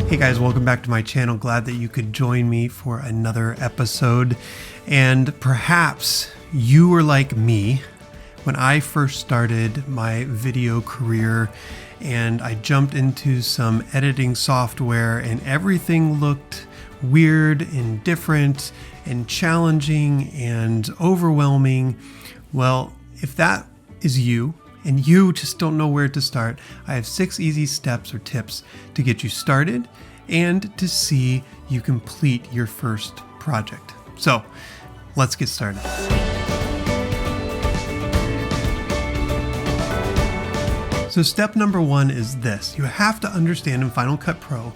Hey guys, welcome back to my channel. Glad that you could join me for another episode. And perhaps you were like me when I first started my video career and I jumped into some editing software and everything looked weird and different and challenging and overwhelming. Well, if that is you, and you just don't know where to start, I have 6 easy steps or tips to get you started and to see you complete your first project. So let's get started. So step number 1 is this. You have to understand in Final Cut Pro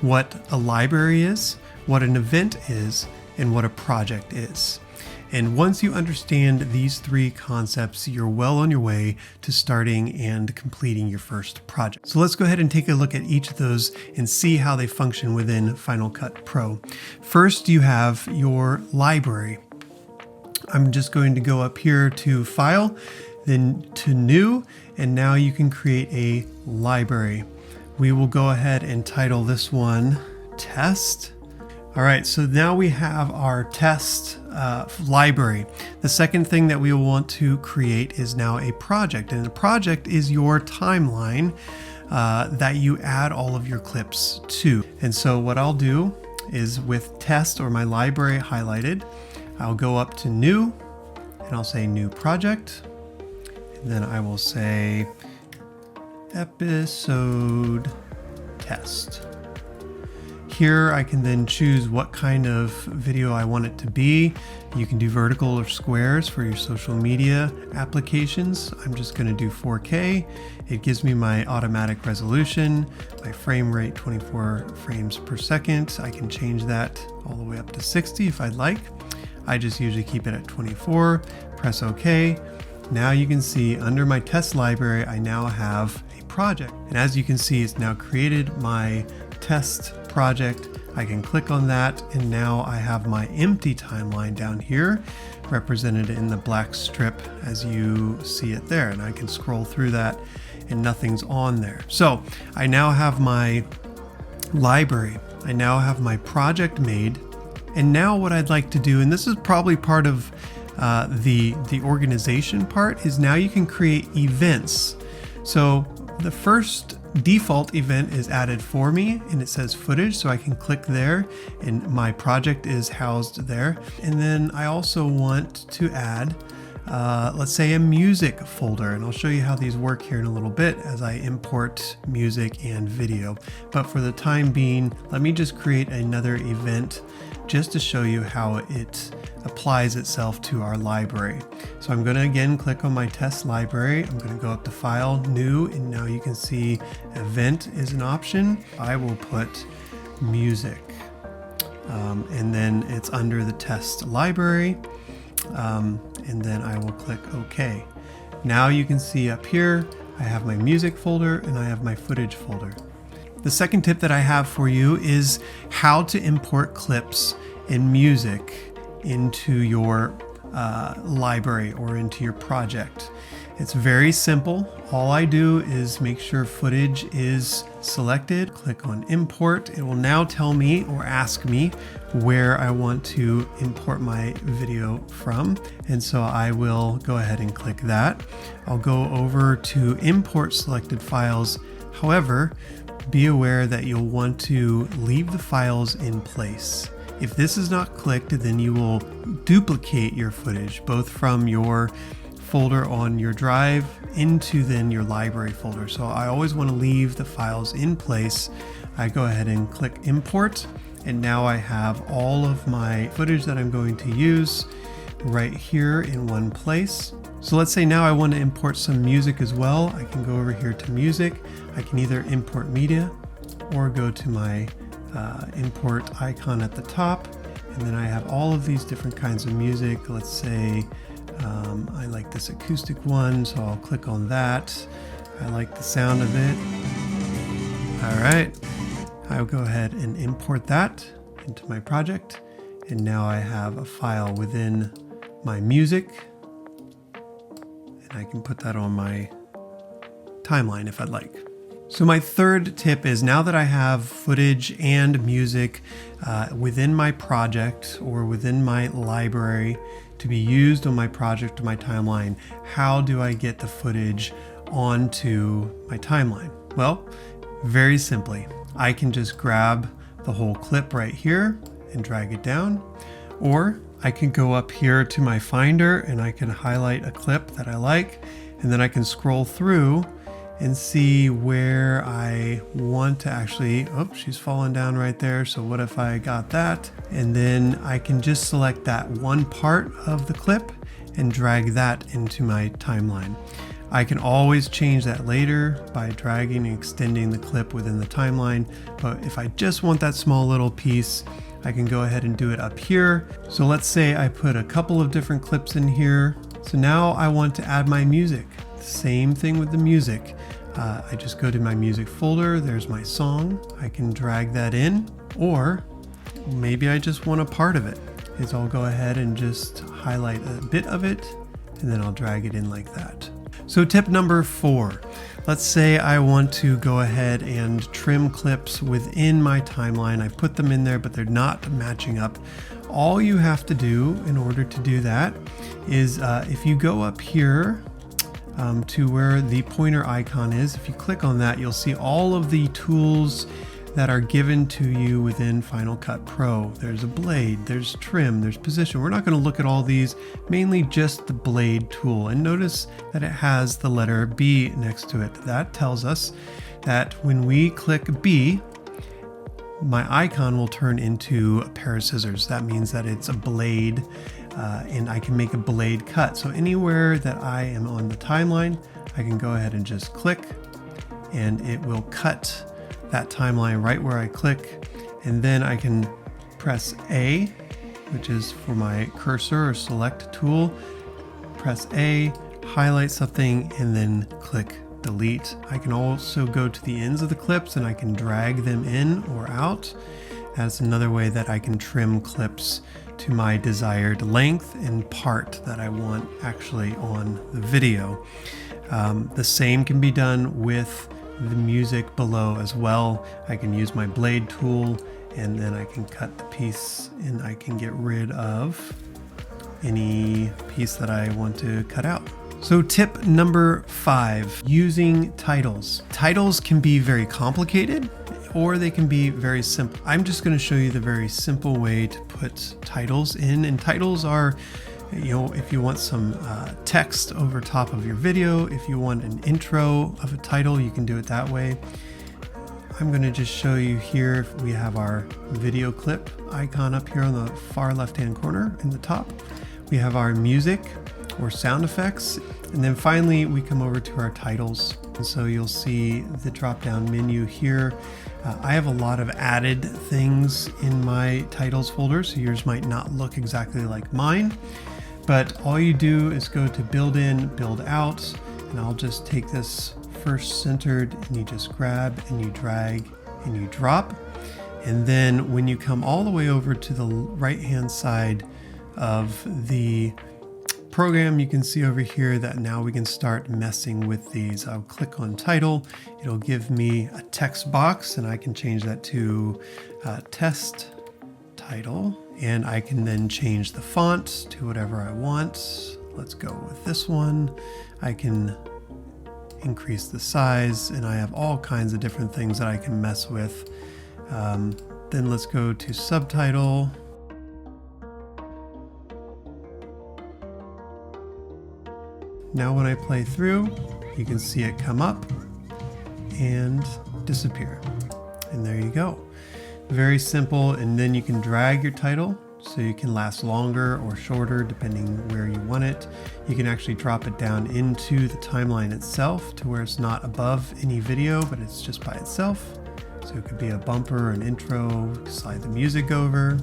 what a library is, what an event is, and what a project is. And once you understand these 3 concepts, you're well on your way to starting and completing your first project. So let's go ahead and take a look at each of those and see how they function within Final Cut Pro. First, you have your library. I'm just going to go up here to File, then to New, and now you can create a library. We will go ahead and title this one Test. All right, so now we have our test library. The second thing that we will want to create is now a project, and a project is your timeline that you add all of your clips to. And so what I'll do is with test or my library highlighted, I'll go up to new and I'll say new project. And then I will say episode test. Here I can then choose what kind of video I want it to be. You can do vertical or squares for your social media applications. I'm just going to do 4K. It gives me my automatic resolution, my frame rate 24 frames per second. I can change that all the way up to 60 if I'd like. I just usually keep it at 24, press OK. Now you can see under my test library, I now have a project. And as you can see, it's now created my test project. I can click on that and now I have my empty timeline down here represented in the black strip as you see it there, and I can scroll through that and nothing's on there. So I now have my library, I now have my project made, and now what I'd like to do, and this is probably part of the organization part, is now you can create events. So the first default event is added for me and it says footage, so I can click there and my project is housed there. And then I also want to add let's say a music folder, and I'll show you how these work here in a little bit as I import music and video. But for the time being, let me just create another event just to show you how it applies itself to our library. So I'm going to again click on my test library. I'm going to go up to File, New, and now you can see Event is an option. I will put music, and then it's under the test library, and then I will click OK. Now you can see up here I have my music folder and I have my footage folder. The second tip that I have for you is how to import clips and music into your library or into your project. It's very simple. All I do is make sure footage is selected, click on import. It will now tell me or ask me where I want to import my video from. And so I will go ahead and click that. I'll go over to import selected files. However, be aware that you'll want to leave the files in place. If this is not clicked, then you will duplicate your footage, both from your folder on your drive into then your library folder. So I always want to leave the files in place. I go ahead and click import, and now I have all of my footage that I'm going to use right here in one place. So let's say now I want to import some music as well. I can go over here to music. I can either import media or go to my import icon at the top, and then I have all of these different kinds of music. Let's say I like this acoustic one, so I'll click on that. I like the sound of it. All right, I'll go ahead and import that into my project, and now I have a file within my music, and I can put that on my timeline if I'd like. So my third tip is, now that I have footage and music within my project or within my library to be used on my project or my timeline, how do I get the footage onto my timeline? Well, very simply, I can just grab the whole clip right here and drag it down, or I can go up here to my Finder and I can highlight a clip that I like, and then I can scroll through and see where I want to actually, oh, she's fallen down right there. So what if I got that? And then I can just select that one part of the clip and drag that into my timeline. I can always change that later by dragging and extending the clip within the timeline. But if I just want that small little piece, I can go ahead and do it up here. So let's say I put a couple of different clips in here. So now I want to add my music. Same thing with the music. I just go to my music folder, there's my song. I can drag that in, or maybe I just want a part of it. I'll go ahead and just highlight a bit of it, and then I'll drag it in like that. So tip number 4, let's say I want to go ahead and trim clips within my timeline. I put them in there, but they're not matching up. All you have to do in order to do that is if you go up here to where the pointer icon is, if you click on that, you'll see all of the tools that are given to you within Final Cut Pro. There's a blade, there's trim, there's position. We're not going to look at all these, mainly just the blade tool. And notice that it has the letter B next to it. That tells us that when we click B, my icon will turn into a pair of scissors. That means that it's a blade, and I can make a blade cut. So anywhere that I am on the timeline, I can go ahead and just click, and it will cut that timeline right where I click. And then I can press A, which is for my cursor or select tool. Press A, highlight something, and then click delete. I can also go to the ends of the clips and I can drag them in or out. That's another way that I can trim clips to my desired length and part that I want actually on the video. The same can be done with the music below as well. I can use my blade tool, and then I can cut the piece and I can get rid of any piece that I want to cut out. So tip number 5, using titles. Titles can be very complicated or they can be very simple. I'm just going to show you the very simple way to put titles in. And titles are, if you want some text over top of your video, if you want an intro of a title, you can do it that way. I'm going to just show you here. We have our video clip icon up here on the far left-hand corner in the top. We have our music or sound effects. And then finally, we come over to our titles. And so you'll see the drop-down menu here. I have a lot of added things in my titles folder, so yours might not look exactly like mine. But all you do is go to build in, build out, and I'll just take this first centered, and you just grab and you drag and you drop. And then when you come all the way over to the right-hand side of the program, you can see over here that now we can start messing with these. I'll click on title. It'll give me a text box, and I can change that to test title. And I can then change the font to whatever I want. Let's go with this one. I can increase the size, and I have all kinds of different things that I can mess with. Then let's go to subtitle. Now when I play through, you can see it come up and disappear. And there you go. Very simple. And then you can drag your title so you can last longer or shorter depending where you want it. You can actually drop it down into the timeline itself to where it's not above any video, but it's just by itself. So it could be a bumper, an intro, slide the music over.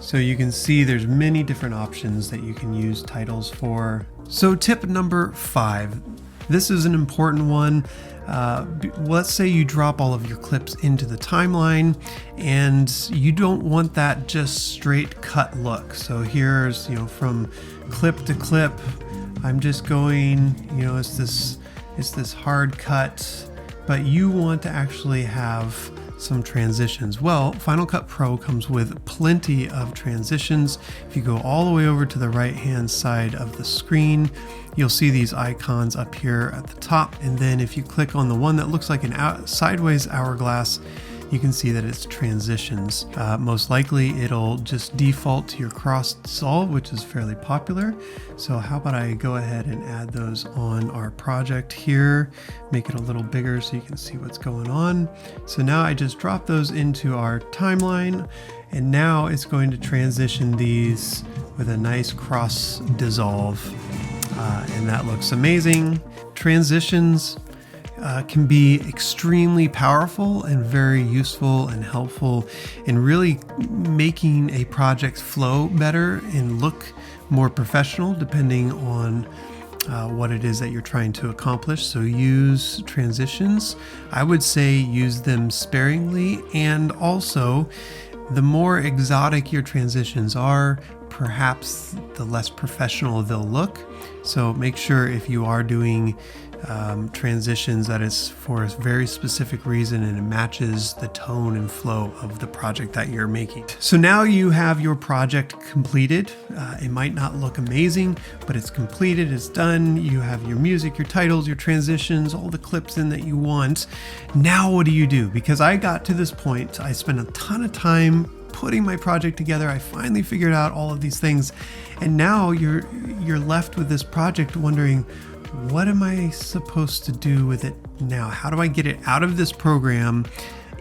So you can see there's many different options that you can use titles for. So tip number 5, this is an important one. Let's say you drop all of your clips into the timeline and you don't want that just straight cut look. So here's, from clip to clip, I'm just going, it's this it's this hard cut, but you want to actually have some transitions. Well, Final Cut Pro comes with plenty of transitions. If you go all the way over to the right hand side of the screen, you'll see these icons up here at the top. And then if you click on the one that looks like an sideways hourglass, you can see that it's transitions. Most likely it'll just default to your cross dissolve, which is fairly popular. So how about I go ahead and add those on our project here, make it a little bigger so you can see what's going on. So now I just drop those into our timeline, and now it's going to transition these with a nice cross dissolve. And that looks amazing. Transitions can be extremely powerful and very useful and helpful in really making a project flow better and look more professional depending on what it is that you're trying to accomplish. So use transitions. I would say use them sparingly, and also the more exotic your transitions are, perhaps the less professional they'll look. So make sure if you are doing transitions that it's for a very specific reason and it matches the tone and flow of the project that you're making. So now you have your project completed. It might not look amazing, but it's completed, it's done. You have your music, your titles, your transitions, all the clips in that you want. Now what do you do? Because I got to this point, I spent a ton of time putting my project together. I finally figured out all of these things, and now you're left with this project wondering, what am I supposed to do with it now? How do I get it out of this program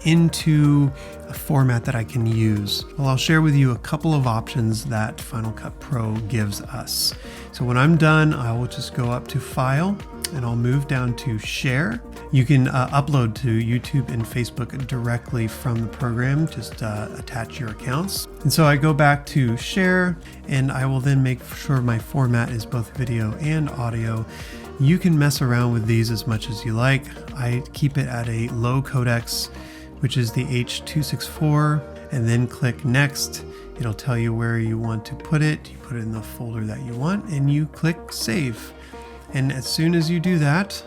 into a format that I can use? Well, I'll share with you a couple of options that Final Cut Pro gives us. So when I'm done, I will just go up to File and I'll move down to Share. You can upload to YouTube and Facebook directly from the program. Just attach your accounts. And so I go back to Share, and I will then make sure my format is both video and audio. You can mess around with these as much as you like. I keep it at a low codecs, which is the H.264, and then click Next. It'll tell you where you want to put it. You put it in the folder that you want, and you click Save. And as soon as you do that,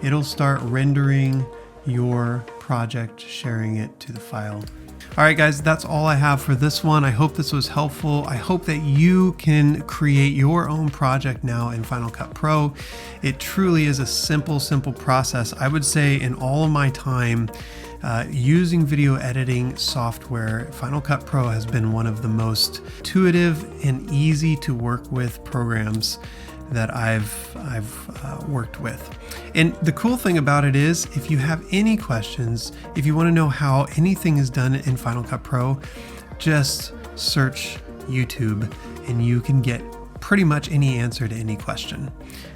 it'll start rendering your project, sharing it to the file. All right, guys, that's all I have for this one. I hope this was helpful. I hope that you can create your own project now in Final Cut Pro. It truly is a simple process. I would say in all of my time using video editing software, Final Cut Pro has been one of the most intuitive and easy to work with programs that I've worked with. And the cool thing about it is, if you have any questions, if you want to know how anything is done in Final Cut Pro, just search YouTube and you can get pretty much any answer to any question.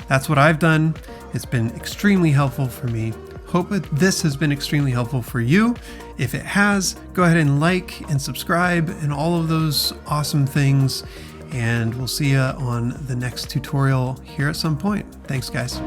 That's what I've done. It's been extremely helpful for me. Hope that this has been extremely helpful for you. If it has, go ahead and like and subscribe and all of those awesome things. And we'll see you on the next tutorial here at some point. Thanks, guys.